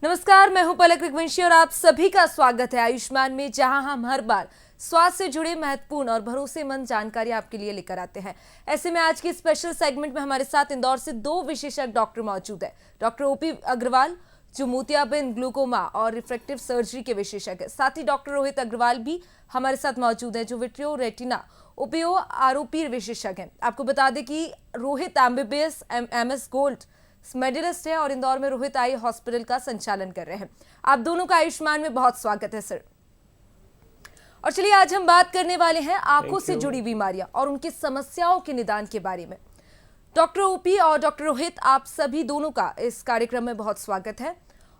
नमस्कार, मैं हूं पलक रघुवंशी और आप सभी का स्वागत है आयुष्मान में, जहां हम हर बार स्वास्थ्य से जुड़े महत्वपूर्ण और भरोसेमंद जानकारी आपके लिए लेकर आते हैं। ऐसे में आज की स्पेशल सेगमेंट में हमारे साथ इंदौर से दो विशेषज्ञ डॉक्टर मौजूद है। डॉक्टर ओपी अग्रवाल जो मोतियाबिंद, ग्लूकोमा और रिफ्रैक्टिव सर्जरी के विशेषज्ञ है। साथ ही डॉक्टर रोहित अग्रवाल भी हमारे साथ मौजूद है जो विट्रियो रेटिना ओपीओ आरओपी विशेषज्ञ हैं। आपको बता दें कि Rohit MBBS MS gold medallist है और इंदौर में रोहित आई हॉस्पिटल का संचालन कर रहे हैं। आप दोनों का आयुष्मान में बहुत स्वागत है सर। और चलिए आज हम बात करने वाले हैं आंखों से जुड़ी बीमारियां और उनकी समस्याओं के निदान के बारे में। डॉक्टर ओपी और डॉक्टर रोहित, आप सभी दोनों का इस कार्यक्रम में बहुत स्वागत है।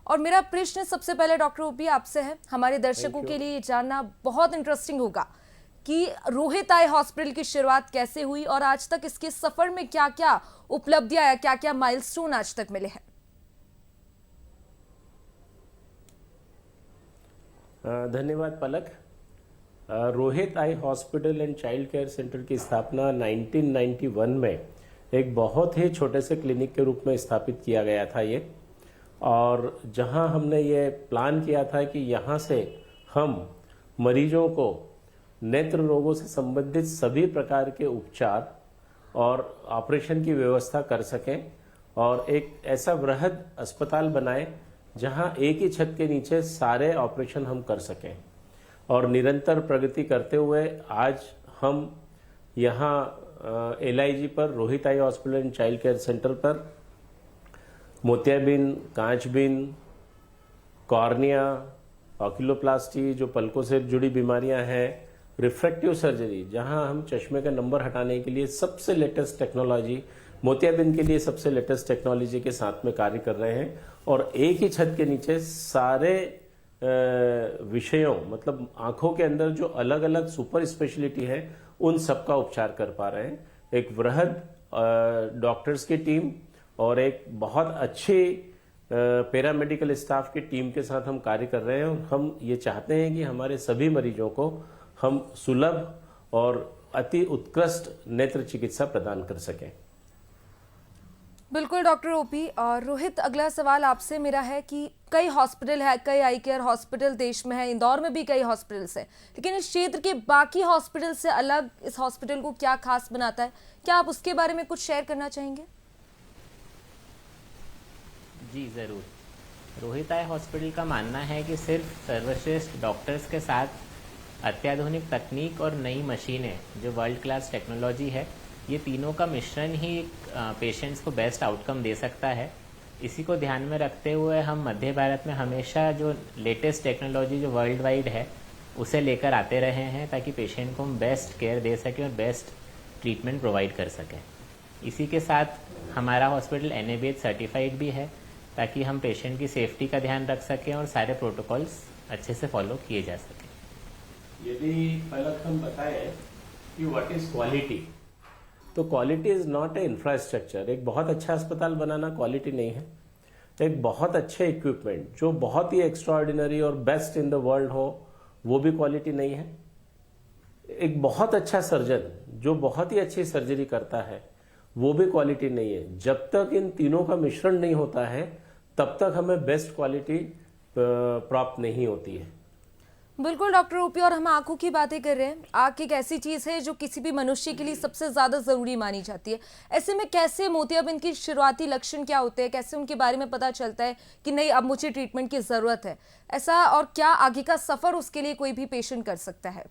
और मेरा प्रश्न सबसे पहले डॉक्टर ओपी आपसे है, हमारे दर्शकों के लिए जानना बहुत इंटरेस्टिंग होगा कि रोहित आई हॉस्पिटल की शुरुआत कैसे हुई और आज तक इसके सफर में क्या क्या उपलब्धियां या क्या क्या माइलस्टोन आज तक मिले हैं। धन्यवाद Palak. Rohit eye hospital and child care center की स्थापना 1991 में एक बहुत ही छोटे से क्लिनिक के रूप में स्थापित किया गया था ये, और जहां हमने ये प्लान किया था कि यहाँ से हम मरीजों को नेत्र रोगों से संबंधित सभी प्रकार के उपचार और ऑपरेशन की व्यवस्था कर सकें और एक ऐसा वृहद अस्पताल बनाएं जहां एक ही छत के नीचे सारे ऑपरेशन हम कर सकें। और निरंतर प्रगति करते हुए आज हम यहाँ LIG पर Rohit eye hospital and child care centre पर मोतियाबिंद, कांचबिंद, कॉर्निया, ऑक्यूलोप्लास्टी जो पलकों से जुड़ी बीमारियां हैं, रिफ्रैक्टिव सर्जरी जहां हम चश्मे का नंबर हटाने के लिए सबसे लेटेस्ट टेक्नोलॉजी, मोतियाबिंद के लिए सबसे लेटेस्ट टेक्नोलॉजी के साथ में कार्य कर रहे हैं और एक ही छत के नीचे सारे विषयों, मतलब आंखों के अंदर जो अलग अलग सुपर स्पेशलिटी है उन सब का उपचार कर पा रहे हैं। एक वृहद डॉक्टर्स की टीम और एक बहुत अच्छी पैरामेडिकल स्टाफ की टीम के साथ हम कार्य कर रहे हैं और हम ये चाहते हैं कि हमारे सभी मरीजों को हम सुलभ और अति उत्कृष्ट नेत्र चिकित्सा प्रदान कर सकें। बिल्कुल डॉक्टर ओपी। और रोहित, अगला सवाल आपसे मेरा है कि कई हॉस्पिटल है, कई आई केयर हॉस्पिटल देश में है, इंदौर में भी कई हॉस्पिटल्स हैं, लेकिन इस क्षेत्र के बाकी हॉस्पिटल से अलग इस हॉस्पिटल को क्या खास बनाता है? क्या आप उसके बारे में कुछ शेयर करना चाहेंगे? जी ज़रूर। रोहित आई हॉस्पिटल का मानना है कि सिर्फ सर्वश्रेष्ठ डॉक्टर्स के साथ अत्याधुनिक तकनीक और नई मशीनें जो वर्ल्ड क्लास टेक्नोलॉजी है, ये तीनों का मिश्रण ही पेशेंट्स को बेस्ट आउटकम दे सकता है। इसी को ध्यान में रखते हुए हम मध्य भारत में हमेशा जो लेटेस्ट टेक्नोलॉजी जो वर्ल्ड वाइड है उसे लेकर आते रहे हैं ताकि पेशेंट को हम बेस्ट केयर दे सकें और बेस्ट ट्रीटमेंट प्रोवाइड कर सकें। इसी के साथ हमारा हॉस्पिटल NABH सर्टिफाइड भी है ताकि हम पेशेंट की सेफ्टी का ध्यान रख सकें और सारे प्रोटोकॉल्स अच्छे से फॉलो किए जा सकें। यदि पहले हम बताएं कि व्हाट इज क्वालिटी, तो quality is not a infrastructure. एक बहुत अच्छा अस्पताल बनाना क्वालिटी नहीं है। एक बहुत अच्छे इक्विपमेंट जो बहुत ही एक्स्ट्राऑर्डिनरी और बेस्ट इन द वर्ल्ड हो, वो भी क्वालिटी नहीं है। एक बहुत अच्छा सर्जन जो बहुत ही अच्छी सर्जरी करता है, वो भी क्वालिटी नहीं है। जब तक इन तीनों का मिश्रण नहीं होता है तब तक हमें बेस्ट क्वालिटी प्राप्त नहीं होती है। बिल्कुल डॉक्टर ओपी। और हम आंखों की बातें कर रहे हैं। आंख एक ऐसी चीज है जो किसी भी मनुष्य के लिए सबसे ज्यादा जरूरी मानी जाती है। ऐसे में कैसे मोतियाबिंद की शुरुआती लक्षण क्या होते हैं, कैसे उनके बारे में पता चलता है कि नहीं अब मुझे ट्रीटमेंट की जरूरत है ऐसा, और क्या आगे का सफर उसके लिए कोई भी पेशेंट कर सकता है?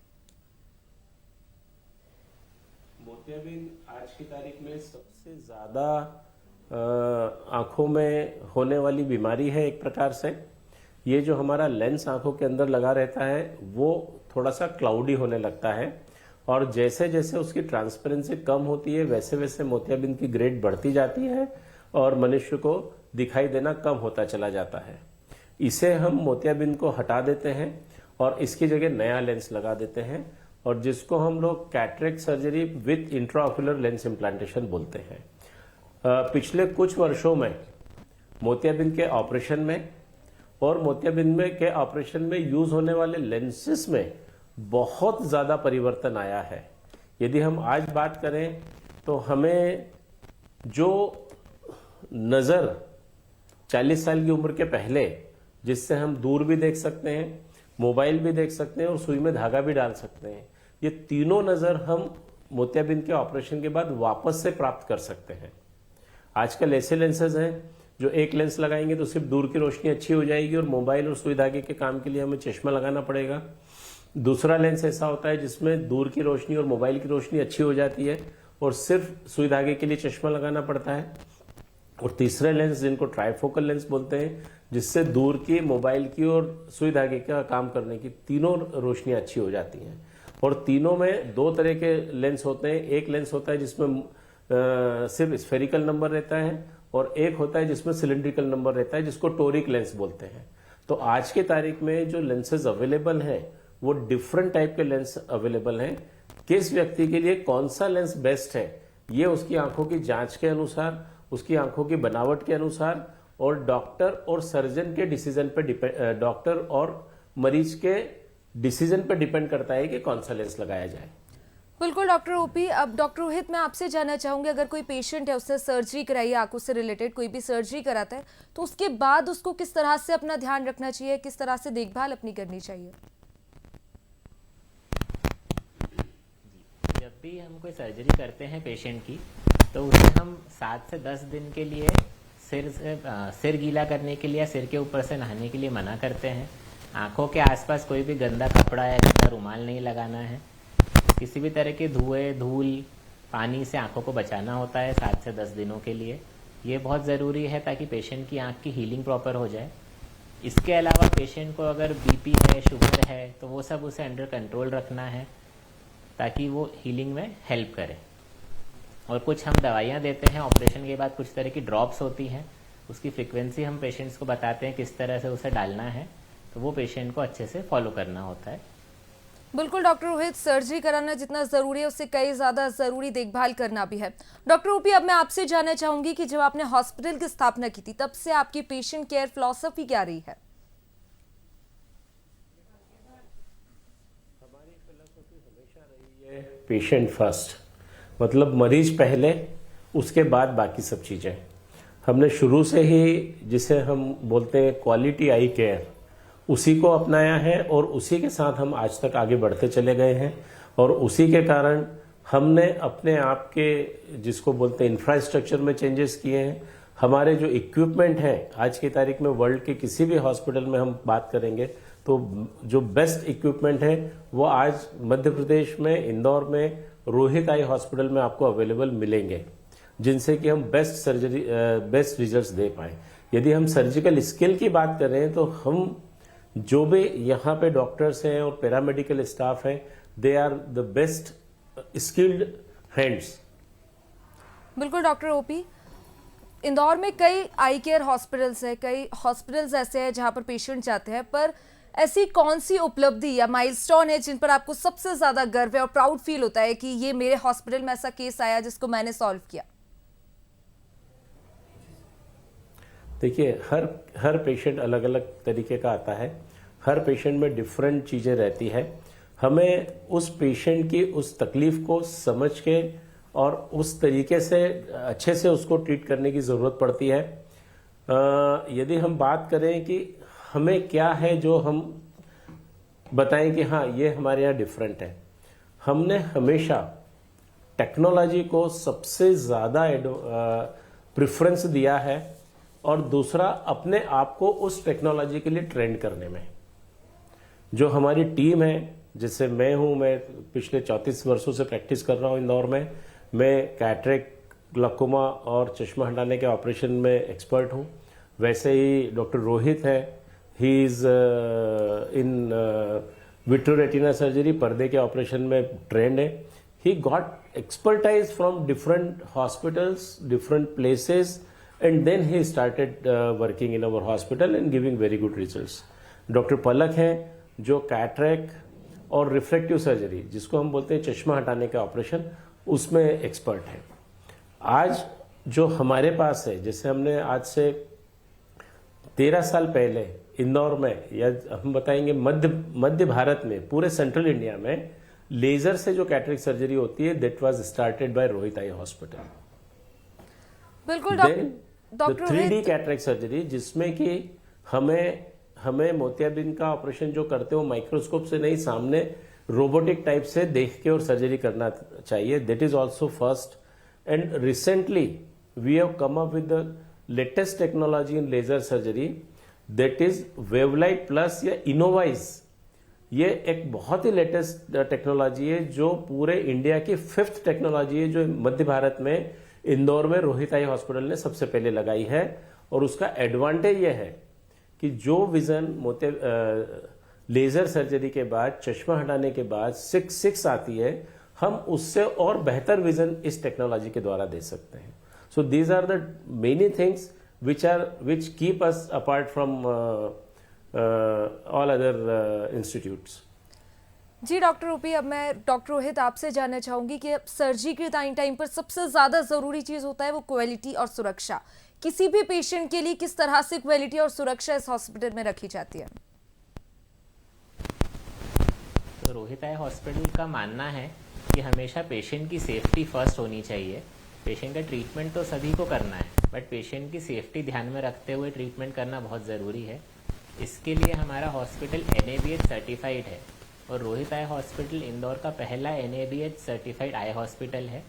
मोतियाबिंद आज की तारीख में सबसे ज्यादा आंखों में होने वाली बीमारी है। एक प्रकार से ये जो हमारा लेंस आंखों के अंदर लगा रहता है वो थोड़ा सा क्लाउडी होने लगता है और जैसे जैसे उसकी ट्रांसपेरेंसी कम होती है वैसे वैसे मोतियाबिंद की ग्रेड बढ़ती जाती है और मनुष्य को दिखाई देना कम होता चला जाता है। इसे हम मोतियाबिंद को हटा देते हैं और इसकी जगह नया लेंस लगा देते हैं और जिसको हम लोग cataract surgery with intraocular lens implantation बोलते हैं। पिछले कुछ वर्षों में मोतियाबिंद के ऑपरेशन में और मोतियाबिंद में के ऑपरेशन में यूज होने वाले लेंसेस में बहुत ज्यादा परिवर्तन आया है। यदि हम आज बात करें तो हमें जो नज़र 40 साल की उम्र के पहले, जिससे हम दूर भी देख सकते हैं, मोबाइल भी देख सकते हैं और सुई में धागा भी डाल सकते हैं, ये तीनों नज़र हम मोतियाबिंद के ऑपरेशन के बाद वापस से प्राप्त कर सकते हैं। आजकल ऐसे लेंसेज हैं जो एक लेंस लगाएंगे तो सिर्फ दूर की रोशनी अच्छी हो जाएगी और मोबाइल और सुई धागे के काम के लिए हमें चश्मा लगाना पड़ेगा। दूसरा लेंस ऐसा होता है जिसमें दूर की रोशनी और मोबाइल की रोशनी अच्छी हो जाती है और सिर्फ सुई धागे के लिए चश्मा लगाना पड़ता है। और तीसरे लेंस जिनको ट्राइफोकल लेंस बोलते हैं, जिससे दूर की, मोबाइल की और सुई धागे का काम करने की तीनों रोशनियां अच्छी हो जाती हैं। और तीनों में दो तरह के लेंस होते हैं। एक लेंस होता है जिसमें सिर्फ स्फेरिकल नंबर रहता है और एक होता है जिसमें सिलिंड्रिकल नंबर रहता है, जिसको टोरिक लेंस बोलते हैं। तो आज की तारीख में जो लेंसेज अवेलेबल हैं वो डिफरेंट टाइप के लेंस अवेलेबल हैं। किस व्यक्ति के लिए कौन सा लेंस बेस्ट है, ये उसकी आंखों की जांच के अनुसार, उसकी आंखों की बनावट के अनुसार और डॉक्टर और सर्जन के डिसीजन पे डिपेंड, डॉक्टर और मरीज के डिसीजन पे डिपेंड करता है कि कौन सा लेंस लगाया जाए। बिल्कुल डॉक्टर ओपी। अब डॉक्टर रोहित, मैं आपसे जानना चाहूंगी, अगर कोई पेशेंट है, उसने सर्जरी कराई है, आंखों से रिलेटेड कोई भी सर्जरी कराता है, तो उसके बाद उसको किस तरह से अपना ध्यान रखना चाहिए, किस तरह से देखभाल अपनी करनी चाहिए? जब भी हम कोई सर्जरी करते हैं पेशेंट की, तो उसे हम 7 से 10 दिन के लिए सिर गीला करने के लिए या सिर के ऊपर से नहाने के लिए मना करते हैं। आंखों के आसपास कोई भी गंदा कपड़ा या गंदा रुमाल नहीं लगाना है। किसी भी तरह के धुएं, धूल, पानी से आंखों को बचाना होता है 7 से 10 दिनों के लिए। ये बहुत ज़रूरी है ताकि पेशेंट की आंख की हीलिंग प्रॉपर हो जाए। इसके अलावा पेशेंट को अगर बीपी है, शुगर है, तो वो सब उसे अंडर कंट्रोल रखना है ताकि वो हीलिंग में हेल्प करे। और कुछ हम दवाइयाँ देते हैं ऑपरेशन के बाद, कुछ तरह की ड्रॉप्स होती हैं, उसकी फ्रिक्वेंसी हम पेशेंट्स को बताते हैं किस तरह से उसे डालना है, तो वो पेशेंट को अच्छे से फॉलो करना होता है। बिल्कुल डॉक्टर रोहित, सर्जरी कराना जितना ज़रूरी है उससे कई ज़्यादा ज़रूरी देखभाल करना भी है। डॉक्टर ओपी, अब मैं आपसे जानना चाहूंगी कि जब आपने हॉस्पिटल की स्थापना की थी, तब से आपकी पेशेंट केयर फिलॉसफी क्या रही है? हमारी फिलॉसफी हमेशा रही है पेशेंट फर्स्ट, मतलब मरीज पहले, उसके बाद बाकी सब चीज़ें। हमने शुरू से ही, जिसे हम बोलते हैं क्वालिटी आई केयर, उसी को अपनाया है और उसी के साथ हम आज तक आगे बढ़ते चले गए हैं। और उसी के कारण हमने अपने आप के, जिसको बोलते हैं इंफ्रास्ट्रक्चर में चेंजेस किए हैं। हमारे जो इक्विपमेंट हैं, आज की तारीख में वर्ल्ड के किसी भी हॉस्पिटल में हम बात करेंगे तो जो बेस्ट इक्विपमेंट है वो आज मध्य प्रदेश में, इंदौर में, रोहित आई हॉस्पिटल में आपको अवेलेबल मिलेंगे, जिनसे कि हम बेस्ट रिजल्ट्स दे पाएँ। यदि हम सर्जिकल स्किल की बात करें तो हम जो भी यहाँ पे डॉक्टर्स हैं और पैरामेडिकल स्टाफ हैं, they are the best skilled hands. बिल्कुल डॉक्टर ओपी, इंदौर में कई आई केयर हॉस्पिटल्स हैं, कई हॉस्पिटल्स ऐसे हैं जहां पर पेशेंट जाते हैं, पर ऐसी कौन सी उपलब्धि या माइलस्टोन है जिन पर आपको सबसे ज्यादा गर्व है और प्राउड फील होता है कि ये मेरे हॉस्पिटल में ऐसा केस आया जिसको मैंने सॉल्व किया? देखिए, हर पेशेंट अलग अलग तरीके का आता है, हर पेशेंट में डिफरेंट चीज़ें रहती है। हमें उस पेशेंट की उस तकलीफ को समझ के और उस तरीके से अच्छे से उसको ट्रीट करने की ज़रूरत पड़ती है। यदि हम बात करें कि हमें क्या है जो हम बताएं कि हाँ ये हमारे यहाँ डिफरेंट है, हमने हमेशा टेक्नोलॉजी को सबसे ज़्यादा प्रेफरेंस दिया है और दूसरा अपने आप को उस टेक्नोलॉजी के लिए ट्रेंड करने में। जो हमारी टीम है, जैसे मैं हूँ, मैं पिछले 34 वर्षों से प्रैक्टिस कर रहा हूँ इंदौर में। मैं कैटरेक्ट, ग्लाकोमा और चश्मा हटाने के ऑपरेशन में एक्सपर्ट हूँ। वैसे ही डॉक्टर रोहित है, ही इज़ इन विट्रोरेटिना सर्जरी, पर्दे के ऑपरेशन में ट्रेंड है। He got expertise from different hospitals, different places, and then he started working in our hospital and giving very good results. Doctor Palak हैं जो कैटरेक्ट और रिफ्लेक्टिव सर्जरी, जिसको हम बोलते हैं चश्मा हटाने का ऑपरेशन, उसमें एक्सपर्ट है। आज जो हमारे पास है, जैसे हमने आज से 13 साल पहले इंदौर में, या हम बताएंगे मध्य भारत में, पूरे सेंट्रल इंडिया में लेजर से जो कैटरेक्ट सर्जरी होती है that was started by Rohit eye hospital. बिल्कुल then doctor 3D cataract surgery, जिसमें कि हमें मोतियाबिंद का ऑपरेशन जो करते हो माइक्रोस्कोप से नहीं, सामने रोबोटिक टाइप से देख के और सर्जरी करना चाहिए। That is also first and recently we have come up with the latest technology in laser surgery, that is Wavelight plus या इनोवाइज। ये एक बहुत ही लेटेस्ट टेक्नोलॉजी है जो पूरे इंडिया की 5th टेक्नोलॉजी है, जो मध्य भारत में इंदौर में रोहित आई हॉस्पिटल ने सबसे पहले लगाई है। और उसका एडवांटेज यह है कि जो विजन लेजर सर्जरी के बाद, चश्मा हटाने के बाद 6 आती है, हम उससे और बेहतर विजन इस टेक्नोलॉजी के द्वारा दे सकते हैं। So these are the many things which keep us apart from all other institutes. जी डॉक्टर ओपी, अब मैं डॉक्टर रोहित आपसे जानना चाहूंगी कि अब सर्जरी के टाइम पर सबसे ज्यादा जरूरी चीज होता है वो क्वालिटी और सुरक्षा। किसी भी पेशेंट के लिए किस तरह से क्वालिटी और सुरक्षा इस हॉस्पिटल में रखी जाती है? तो रोहित आई हॉस्पिटल का मानना है कि हमेशा पेशेंट की सेफ्टी फर्स्ट होनी चाहिए। पेशेंट का ट्रीटमेंट तो सभी को करना है, बट पेशेंट की सेफ्टी ध्यान में रखते हुए ट्रीटमेंट करना बहुत ज़रूरी है। इसके लिए हमारा हॉस्पिटल NABH सर्टिफाइड है और रोहित आई हॉस्पिटल इंदौर का पहला NABH सर्टिफाइड आई हॉस्पिटल है।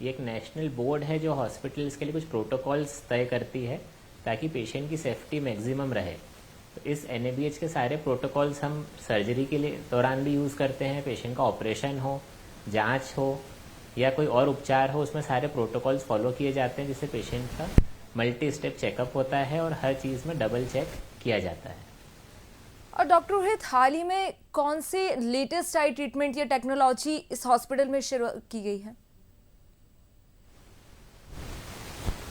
ये एक नेशनल बोर्ड है जो हॉस्पिटल्स के लिए कुछ प्रोटोकॉल्स तय करती है ताकि पेशेंट की सेफ्टी मैक्सिमम रहे। तो इस NABH के सारे प्रोटोकॉल्स हम सर्जरी के लिए दौरान भी यूज़ करते हैं। पेशेंट का ऑपरेशन हो, जाँच हो या कोई और उपचार हो, उसमें सारे प्रोटोकॉल्स फॉलो किए जाते हैं, जिससे पेशेंट का मल्टी स्टेप चेकअप होता है और हर चीज़ में डबल चेक किया जाता है। और डॉक्टर रोहित, हाल ही में कौन से लेटेस्ट आई ट्रीटमेंट या टेक्नोलॉजी इस हॉस्पिटल में शुरू की गई है?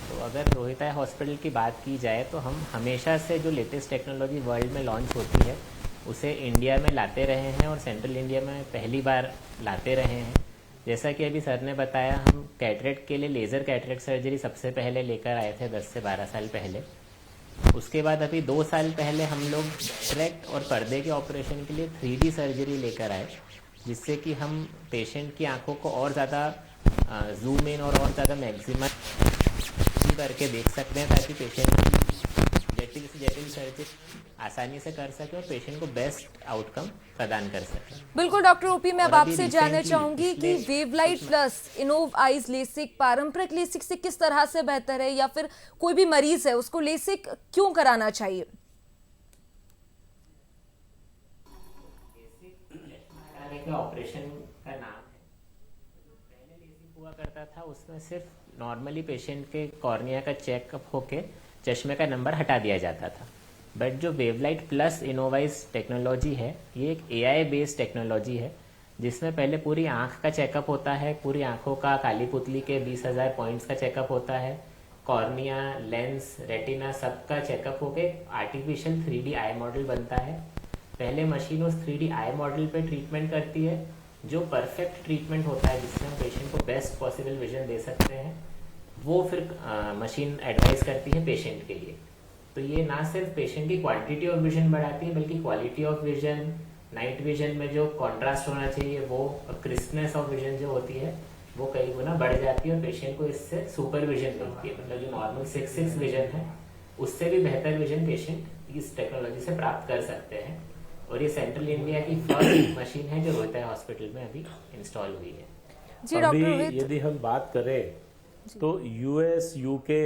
तो अगर रोहित आई हॉस्पिटल की बात की जाए तो हम हमेशा से जो लेटेस्ट टेक्नोलॉजी वर्ल्ड में लॉन्च होती है उसे इंडिया में लाते रहे हैं और सेंट्रल इंडिया में पहली बार लाते रहे हैं। जैसा कि अभी सर ने बताया, हम कैटरेक्ट के लिए लेज़र कैटरेक्ट सर्जरी सबसे पहले लेकर आए थे 10 से 12 साल पहले। उसके बाद अभी 2 साल पहले हम लोग कैटरेक्ट और पर्दे के ऑपरेशन के लिए 3D सर्जरी लेकर आए, जिससे कि हम पेशेंट की आंखों को और ज़्यादा जूम इन और ज़्यादा मैक्सिमम करके देख सकते हैं, ताकि पेशेंट की जटिल से जटिल सर्जरी आसानी से कर सके और पेशेंट को बेस्ट आउटकम प्रदान कर सके। बिल्कुल डॉक्टर ओपी, मैं अब आपसे जानना चाहूंगी कि वेवलाइट प्लस इनोव आइज लेसिक पारंपरिक लेसिक से किस तरह से बेहतर है, या फिर कोई भी मरीज है उसको लेसिक क्यों कराना चाहिए? ऑपरेशन का नाम है। पहले लेसिक हुआ करता था, उसमें सिर्फ नॉर्मली पेशेंट के कॉर्निया का चेकअप होके चश्मे का नंबर हटा दिया जाता था। बट जो वेवलाइट प्लस इनोवाइज टेक्नोलॉजी है, ये एक AI बेस्ड टेक्नोलॉजी है, जिसमें पहले पूरी आंख का चेकअप होता है, पूरी आंखों का काली पुतली के 20,000 पॉइंट्स का चेकअप होता है, कॉर्निया, लेंस, रेटिना सबका चेकअप होके आर्टिफिशियल 3D आई मॉडल बनता है। पहले मशीन उस 3D आई मॉडल पे ट्रीटमेंट करती है, जो परफेक्ट ट्रीटमेंट होता है, जिससे हम पेशेंट को बेस्ट पॉसिबल विजन दे सकते हैं। वो फिर मशीन एडवाइस करती है पेशेंट के लिए। तो ये ना सिर्फ पेशेंट की क्वांटिटी ऑफ विजन बढ़ाती है, बल्कि quality of vision, night vision में जो कॉन्ट्रास्ट होना चाहिए वो, क्रिस्पनेस ऑफ विजन जो होती है वो कई गुना बढ़ जाती है और पेशेंट को इससे सुपर विजन मिलती है। मतलब जो नॉर्मल 6 विजन है उससे भी बेहतर विजन पेशेंट इस टेक्नोलॉजी से प्राप्त कर सकते हैं। और ये सेंट्रल इंडिया की फर्स्ट मशीन है जो रोहित आई हॉस्पिटल में अभी इंस्टॉल हुई है। जी डॉक्टर अभी रोहित, यदि हम बात करें तो US, UK,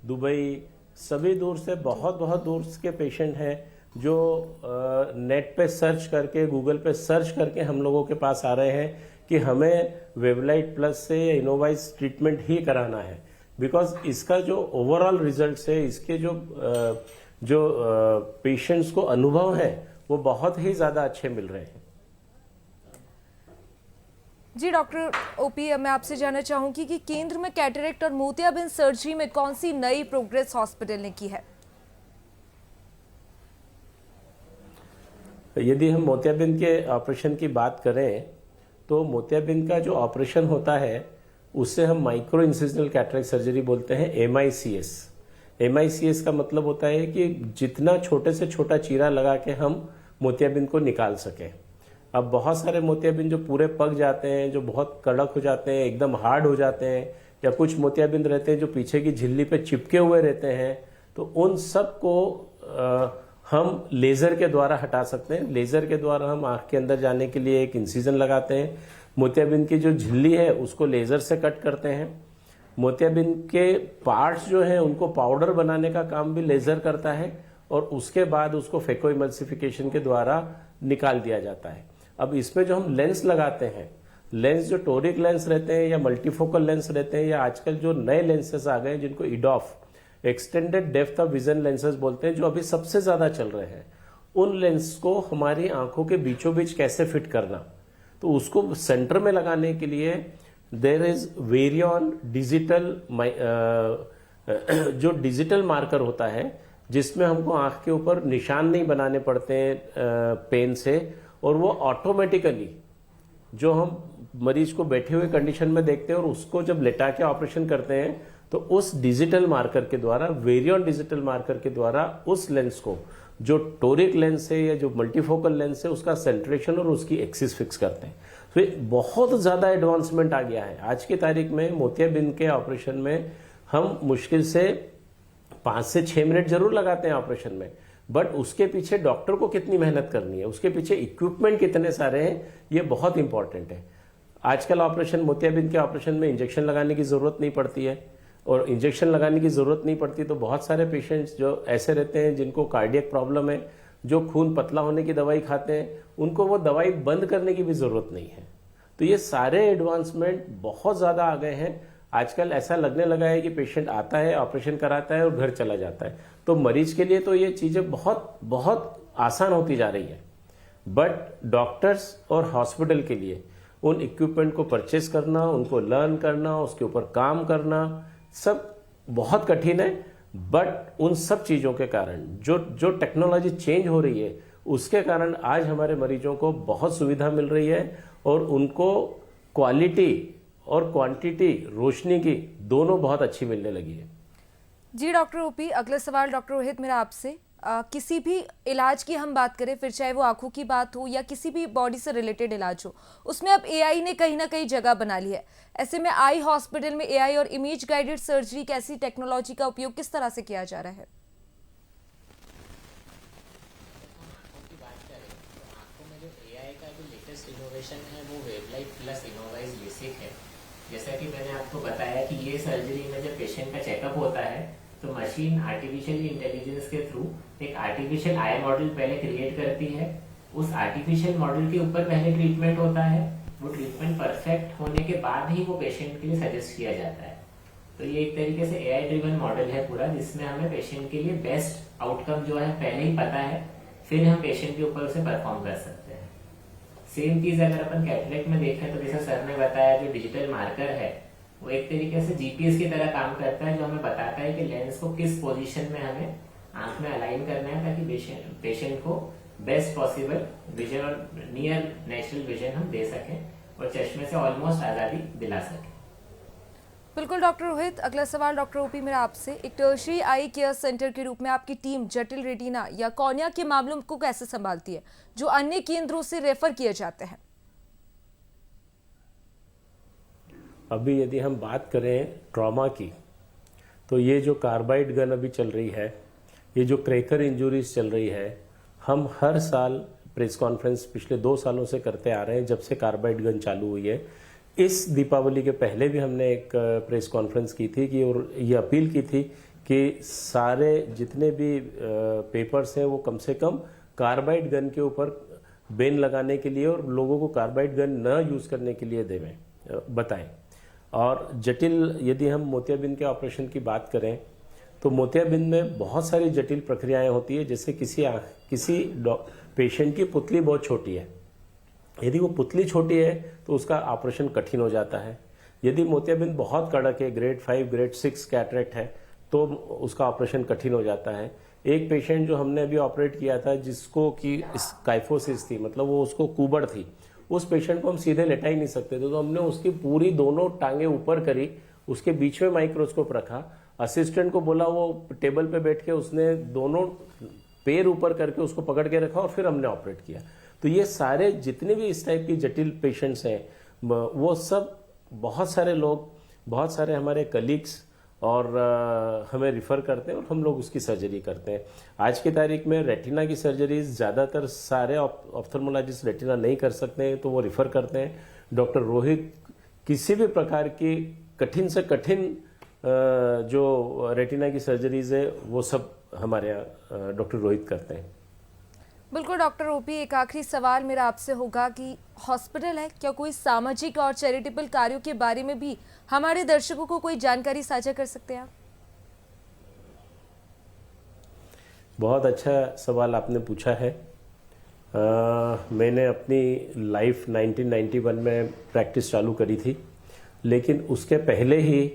दुबई, सभी दूर से बहुत दूर के पेशेंट हैं जो नेट पे सर्च करके, गूगल पे सर्च करके हम लोगों के पास आ रहे हैं कि हमें वेवलाइट प्लस से इनोवाइज ट्रीटमेंट ही कराना है। बिकॉज इसका जो ओवरऑल रिजल्ट है, इसके जो पेशेंट्स को अनुभव है वो बहुत ही ज़्यादा अच्छे मिल रहे हैं। जी डॉक्टर ओपी, मैं आपसे जानना चाहूंगी कि केंद्र में कैटरेक्ट और मोतियाबिंद सर्जरी में कौन सी नई प्रोग्रेस हॉस्पिटल ने की है? यदि हम मोतियाबिंद के ऑपरेशन की बात करें तो मोतियाबिंद का जो ऑपरेशन होता है उससे हम माइक्रो इंसिजनल कैटरेक्ट सर्जरी बोलते हैं, MICS। MICS का मतलब होता है कि जितना छोटे से छोटा चीरा लगा के हम मोतियाबिंद को निकाल सकें। अब बहुत सारे मोतियाबिंद जो पूरे पक जाते हैं, जो बहुत कड़क हो जाते हैं, एकदम हार्ड हो जाते हैं, या कुछ मोतियाबिंद रहते हैं जो पीछे की झिल्ली पे चिपके हुए रहते हैं, तो उन सब को हम लेज़र के द्वारा हटा सकते हैं। लेज़र के द्वारा हम आँख के अंदर जाने के लिए एक इंसिजन लगाते हैं, मोतियाबिंद की जो झिल्ली है उसको लेज़र से कट करते हैं। मोतियाबिंद के पार्ट्स जो हैं उनको पाउडर बनाने का काम भी लेज़र करता है, और उसके बाद उसको फेको इमल्सिफिकेशन के द्वारा निकाल दिया जाता है। अब इसमें जो हम लेंस लगाते हैं, लेंस जो टोरिक लेंस रहते हैं या मल्टीफोकल लेंस रहते हैं, या आजकल जो नए लेंसेस आ गए हैं जिनको इडॉफ extended depth of vision lenses बोलते हैं, जो अभी सबसे ज़्यादा चल रहे हैं, उन लेंस को हमारी आंखों के बीचों बीच कैसे फिट करना, तो उसको सेंटर में लगाने के लिए देयर इज वेरियन डिजिटल, जो डिजिटल मार्कर होता है जिसमें हमको आंख के ऊपर निशान नहीं बनाने पड़ते हैं पेन से, और वो ऑटोमेटिकली जो हम मरीज को बैठे हुए कंडीशन में देखते हैं और उसको जब लेटा के ऑपरेशन करते हैं, तो उस डिजिटल मार्कर के द्वारा, वेरियन डिजिटल मार्कर के द्वारा उस लेंस को, जो टोरिक लेंस है या जो मल्टीफोकल लेंस है, उसका सेंट्रेशन और उसकी एक्सिस फिक्स करते हैं। तो ये बहुत ज़्यादा एडवांसमेंट आ गया है आज की तारीख में। मोतियाबिंद के ऑपरेशन में हम मुश्किल से 5 से 6 मिनट जरूर लगाते हैं ऑपरेशन में, बट उसके पीछे डॉक्टर को कितनी मेहनत करनी है, उसके पीछे इक्विपमेंट कितने सारे हैं, ये बहुत इंपॉर्टेंट है। आजकल ऑपरेशन, मोतियाबिंद के ऑपरेशन में इंजेक्शन लगाने की ज़रूरत नहीं पड़ती है, और इंजेक्शन लगाने की ज़रूरत नहीं पड़ती तो बहुत सारे पेशेंट्स जो ऐसे रहते हैं जिनको कार्डियक प्रॉब्लम है, जो खून पतला होने की दवाई खाते हैं, उनको वो दवाई बंद करने की भी ज़रूरत नहीं है। तो ये सारे एडवांसमेंट बहुत ज़्यादा आ गए हैं। आजकल ऐसा लगने लगा है कि पेशेंट आता है, ऑपरेशन कराता है और घर चला जाता है। तो मरीज के लिए तो ये चीज़ें बहुत बहुत आसान होती जा रही है, बट डॉक्टर्स और हॉस्पिटल के लिए उन इक्विपमेंट को परचेस करना, उनको लर्न करना, उसके ऊपर काम करना, सब बहुत कठिन है। बट उन सब चीज़ों के कारण, जो टेक्नोलॉजी चेंज हो रही है, उसके कारण आज हमारे मरीजों को बहुत सुविधा मिल रही है, और उनको क्वालिटी और क्वांटिटी रोशनी की दोनों बहुत अच्छी मिलने लगी है। जी डॉक्टर ओपी, अगला सवाल डॉक्टर रोहित मेरा आपसे, किसी भी इलाज की हम बात करें, फिर चाहे वो आंखों की बात हो या किसी भी बॉडी से रिलेटेड इलाज हो, उसमें अब एआई ने कहीं ना कहीं जगह बना ली है। ऐसे में आई हॉस्पिटल में एआई और इमेज गाइडेड सर्जरी कैसी टेक्नोलॉजी का उपयोग किस तरह से किया जा रहा है? आंखों में जो एआई का जो लेटेस्ट इनोवेशन है वो वेवलाइट प्लस इनोवाइज लेसिक है। जैसा कि मैंने आपको बताया कि ये सर्जरी में जब पेशेंट का चेकअप होता है तो मशीन आर्टिफिशियल इंटेलिजेंस के थ्रू एक आर्टिफिशियल आई मॉडल पहले क्रिएट करती है। उस आर्टिफिशियल मॉडल के ऊपर पहले ट्रीटमेंट होता है। वो ट्रीटमेंट परफेक्ट होने के बाद ही वो पेशेंट के लिए सजेस्ट किया जाता है। तो ये एक तरीके से एआई ड्रिवन मॉडल है पूरा, जिसमें हमें पेशेंट के लिए बेस्ट आउटकम जो है पहले ही पता है, फिर हम पेशेंट के ऊपर उसे परफॉर्म कर सकते हैं। सेम चीज अगर अपन कैटरेक्ट में देखें तो जैसे सर ने बताया, जो डिजिटल मार्कर है वो एक तरीके से जीपीएस की तरह काम करता है, जो हमें बताता है कि लेंस को किस पोजीशन में हमें आंख में अलाइन करना है, ताकि पेशेंट को बेस्ट पॉसिबल विजन और नियर नेचुरल विजन हम दे सकें और चश्मे से ऑलमोस्ट आजादी दिला सकें। बिल्कुल डॉक्टर रोहित, अगला सवाल डॉक्टर ओपी मेरा आपसे, एक टर्शरी आई केयर सेंटर के रूप में आपकी टीम जटिल रेटिना या कॉर्निया के मामलों को कैसे संभालती है जो अन्य केंद्रों से रेफर किए जाते हैं? अभी यदि हम बात करें ट्रॉमा की, तो ये जो कार्बाइड गन अभी चल रही है, ये जो क्रैकर इंजरीज चल रही है, हम हर साल प्रेस कॉन्फ्रेंस पिछले 2 सालों से करते आ रहे हैं जब से कार्बाइड गन चालू हुई है। इस दीपावली के पहले भी हमने एक प्रेस कॉन्फ्रेंस की थी कि और ये अपील की थी कि सारे जितने भी पेपर्स हैं वो कम से कम कार्बाइड गन के ऊपर बैन लगाने के लिए और लोगों को कार्बाइड गन न यूज़ करने के लिए बताएं। और जटिल, यदि हम मोतियाबिंद के ऑपरेशन की बात करें तो मोतियाबिंद में बहुत सारी जटिल प्रक्रियाएं होती है। जैसे किसी पेशेंट की पुतली बहुत छोटी है, यदि वो पुतली छोटी है तो उसका ऑपरेशन कठिन हो जाता है। यदि मोतियाबिंद बहुत कड़क है, ग्रेड 5 ग्रेड 6 कैटरेक्ट है, तो उसका ऑपरेशन कठिन हो जाता है। एक पेशेंट जो हमने अभी ऑपरेट किया था जिसको कि काइफोसिस थी, मतलब वो उसको कुबड़ थी, उस पेशेंट को हम सीधे लेटा ही नहीं सकते थे, तो हमने उसकी पूरी दोनों टांगे ऊपर करी, उसके बीच में माइक्रोस्कोप रखा, असिस्टेंट को बोला वो टेबल पे बैठ के उसने दोनों पैर ऊपर करके उसको पकड़ के रखा और फिर हमने ऑपरेट किया। तो तो ये सारे जितने भी इस टाइप की जटिल पेशेंट्स हैं वो सब बहुत सारे लोग, बहुत सारे हमारे कलीग्स और हमें रिफ़र करते हैं और हम लोग उसकी सर्जरी करते हैं। आज की तारीख में रेटिना की सर्जरीज ज़्यादातर सारे ऑप्थल्मोलॉजिस्ट रेटिना नहीं कर सकते हैं, तो वो रिफ़र करते हैं। डॉक्टर रोहित किसी भी प्रकार की कठिन से कठिन जो रेटिना की सर्जरीज है वो सब हमारे यहाँ डॉक्टर रोहित करते हैं। बिल्कुल डॉक्टर ओपी, एक आखिरी सवाल मेरा आपसे होगा कि हॉस्पिटल है, क्या कोई सामाजिक और चैरिटेबल कार्यों के बारे में भी हमारे दर्शकों को कोई जानकारी साझा कर सकते हैं आप? बहुत अच्छा सवाल आपने पूछा है। मैंने अपनी लाइफ 1991 में प्रैक्टिस चालू करी थी, लेकिन उसके पहले ही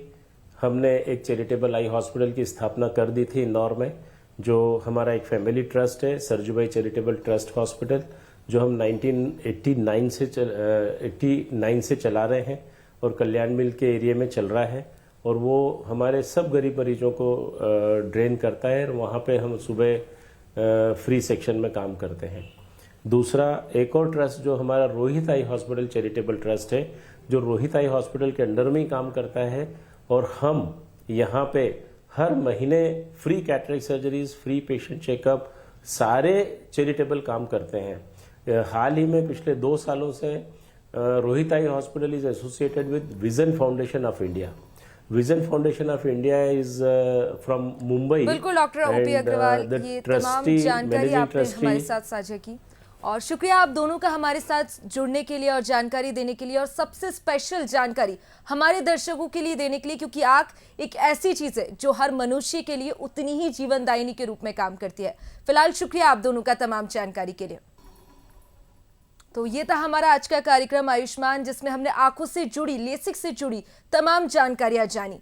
हमने एक चैरिटेबल आई हॉस्पिटल की स्थापना कर दी थी इंदौर में, जो हमारा एक फैमिली ट्रस्ट है, सरजूभाई चैरिटेबल ट्रस्ट हॉस्पिटल, जो हम 1989 से चला रहे हैं और कल्याण मिल के एरिया में चल रहा है, और वो हमारे सब गरीब मरीजों को ड्रेन करता है और वहाँ पे हम सुबह फ्री सेक्शन में काम करते हैं। दूसरा एक और ट्रस्ट जो हमारा Rohit eye hospital charitable trust है, जो रोहित आई हॉस्पिटल के अंडर में ही काम करता है, और हम यहाँ पे हर महीने free cataract surgeries, free patient checkup, सारे चैरिटेबल काम करते हैं। हाल ही में पिछले 2 सालों से Rohit eye hospital is associated with vision foundation of India. Vision foundation of India is from Mumbai. बिल्कुल डॉक्टर ओपी अग्रवाल, ये तमाम जानकारी आपने हमारे साथ साझा की और शुक्रिया आप दोनों का हमारे साथ जुड़ने के लिए और जानकारी देने के लिए, और सबसे स्पेशल जानकारी हमारे दर्शकों के लिए देने के लिए, क्योंकि आंख एक ऐसी चीज है जो हर मनुष्य के लिए उतनी ही जीवनदायिनी के रूप में काम करती है। फिलहाल शुक्रिया आप दोनों का तमाम जानकारी के लिए। तो ये था हमारा आज का कार्यक्रम आयुष्मान, जिसमें हमने आंखों से जुड़ी, लेसिक से जुड़ी तमाम जानकारियां जानी।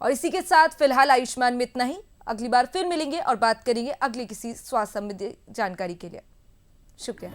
और इसी के साथ फिलहाल आयुष्मान में इतना ही। अगली बार फिर मिलेंगे और बात करेंगे अगली किसी स्वास्थ्य संबंधी जानकारी के लिए। शुक्रिया।